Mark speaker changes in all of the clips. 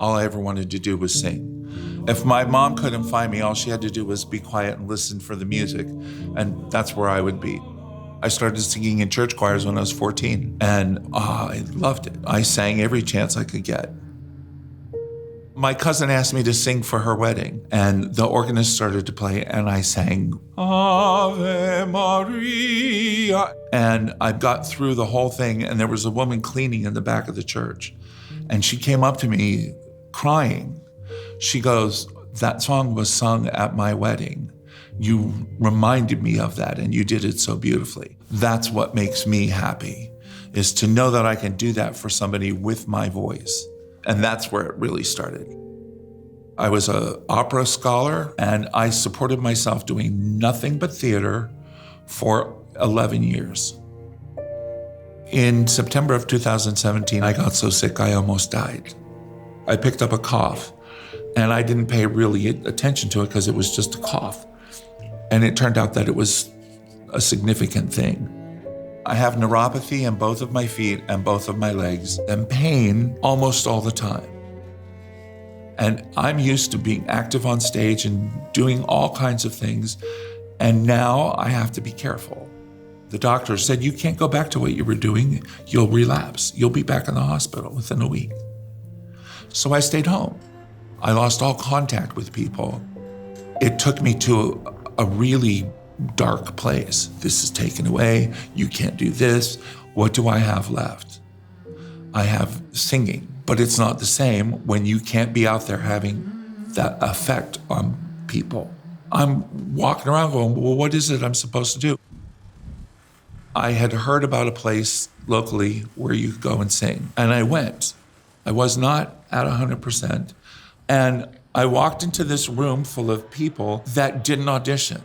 Speaker 1: all I ever wanted to do was sing. If my mom couldn't find me, all she had to do was be quiet and listen for the music, and that's where I would be. I started singing in church choirs when I was 14, and I loved it. I sang every chance I could get. My cousin asked me to sing for her wedding, and the organist started to play, and I sang Ave Maria. And I got through the whole thing, and there was a woman cleaning in the back of the church, and she came up to me crying. She goes, "That song was sung at my wedding. You reminded me of that, and you did it so beautifully." That's what makes me happy, is to know that I can do that for somebody with my voice. And that's where it really started. I was an opera scholar, and I supported myself doing nothing but theater for 11 years. In September of 2017, I got so sick I almost died. I picked up a cough, and I didn't pay really attention to it because it was just a cough. And it turned out that it was a significant thing. I have neuropathy in both of my feet and both of my legs, and pain almost all the time. And I'm used to being active on stage and doing all kinds of things, and now I have to be careful. The doctor said, "You can't go back to what you were doing. You'll relapse. You'll be back in the hospital within a week." So I stayed home. I lost all contact with people. It took me to a really dark place. This is taken away. You can't do this. What do I have left? I have singing, but it's not the same when you can't be out there having that effect on people. I'm walking around going, well, what is it I'm supposed to do? I had heard about a place locally where you could go and sing, and I went. I was not at 100%. And I walked into this room full of people that didn't audition.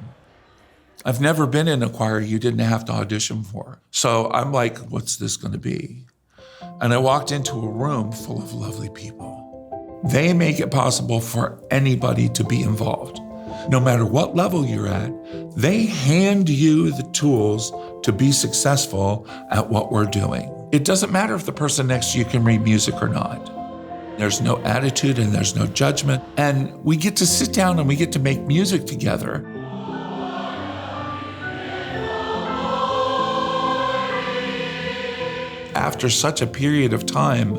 Speaker 1: I've never been in a choir you didn't have to audition for. So I'm like, what's this gonna be? And I walked into a room full of lovely people. They make it possible for anybody to be involved. No matter what level you're at, they hand you the tools to be successful at what we're doing. It doesn't matter if the person next to you can read music or not. There's no attitude and there's no judgment. And we get to sit down and we get to make music together. After such a period of time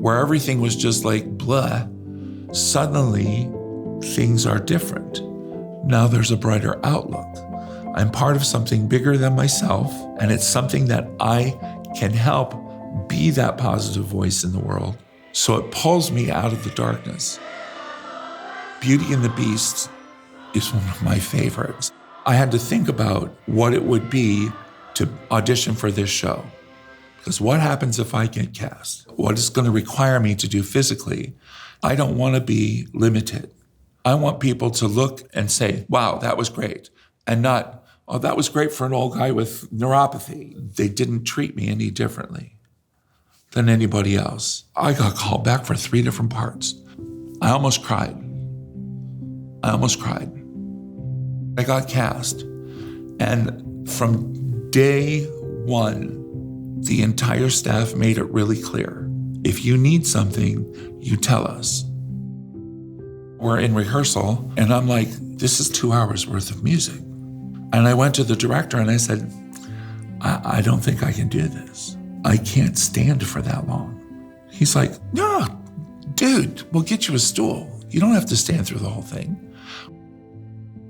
Speaker 1: where everything was just like blah, suddenly things are different. Now there's a brighter outlook. I'm part of something bigger than myself, and it's something that I can help be that positive voice in the world. So it pulls me out of the darkness. Beauty and the Beast is one of my favorites. I had to think about what it would be to audition for this show. Because what happens if I get cast? What is going to require me to do physically? I don't want to be limited. I want people to look and say, wow, that was great. And not, oh, that was great for an old guy with neuropathy. They didn't treat me any differently than anybody else. I got called back for 3 different parts. I almost cried. I got cast. And from day one, the entire staff made it really clear. If you need something, you tell us. We're in rehearsal, and I'm like, this is 2 hours worth of music. And I went to the director and I said, I don't think I can do this. I can't stand for that long. He's like, no, dude, we'll get you a stool. You don't have to stand through the whole thing.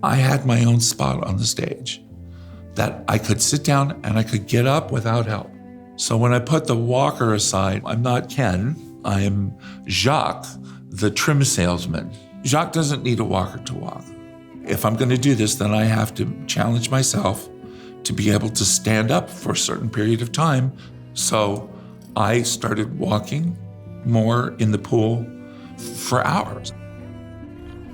Speaker 1: I had my own spot on the stage that I could sit down and I could get up without help. So when I put the walker aside, I'm not Ken, I'm Jacques, the trim salesman. Jacques doesn't need a walker to walk. If I'm gonna do this, then I have to challenge myself to be able to stand up for a certain period of time. So I started walking more in the pool for hours.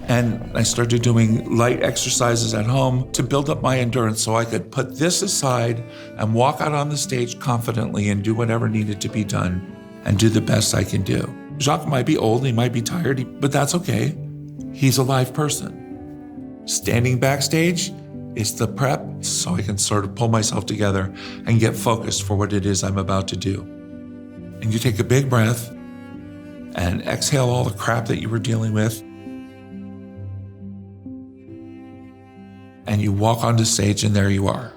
Speaker 1: And I started doing light exercises at home to build up my endurance so I could put this aside and walk out on the stage confidently and do whatever needed to be done and do the best I can do. Jacques might be old, he might be tired, but that's okay. He's a live person. Standing backstage is the prep so I can sort of pull myself together and get focused for what it is I'm about to do. And you take a big breath and exhale all the crap that you were dealing with. And you walk onto stage and there you are.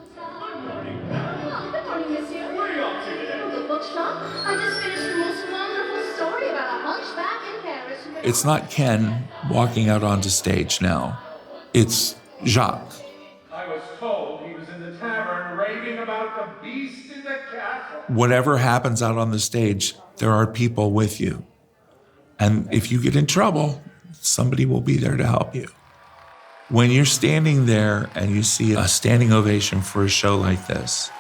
Speaker 1: It's not Ken walking out onto stage now. It's Jacques.
Speaker 2: I was told he was in the tavern raving about the beast in the castle.
Speaker 1: Whatever happens out on the stage, there are people with you. And if you get in trouble, somebody will be there to help you. When you're standing there and you see a standing ovation for a show like this,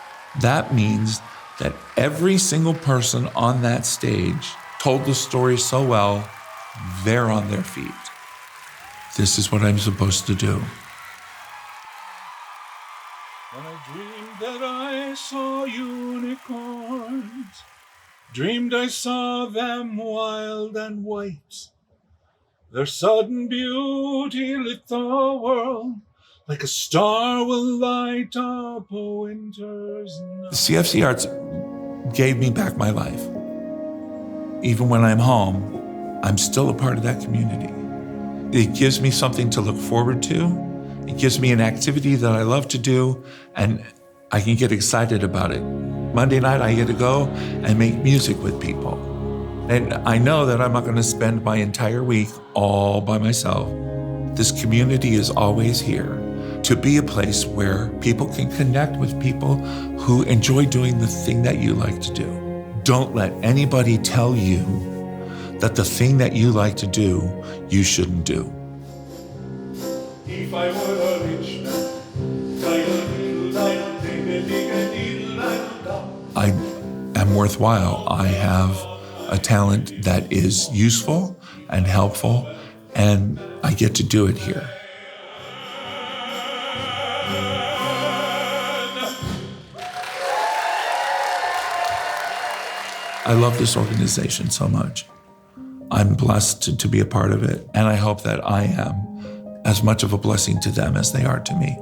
Speaker 1: that means that every single person on that stage told the story so well, they're on their feet. This is what I'm supposed to do.
Speaker 3: I dreamed that I saw unicorns, dreamed I saw them wild and white. Their sudden beauty lit the world like a star will light up a winter's night.
Speaker 1: CFCArts gave me back my life. Even when I'm home, I'm still a part of that community. It gives me something to look forward to. It gives me an activity that I love to do, and I can get excited about it. Monday night, I get to go and make music with people. And I know that I'm not going to spend my entire week all by myself. This community is always here to be a place where people can connect with people who enjoy doing the thing that you like to do. Don't let anybody tell you that the thing that you like to do, you shouldn't do.
Speaker 3: If I were a rich man,
Speaker 1: I am worthwhile. I have a talent that is useful and helpful, and I get to do it here. I love this organization so much. I'm blessed to be a part of it, and I hope that I am as much of a blessing to them as they are to me.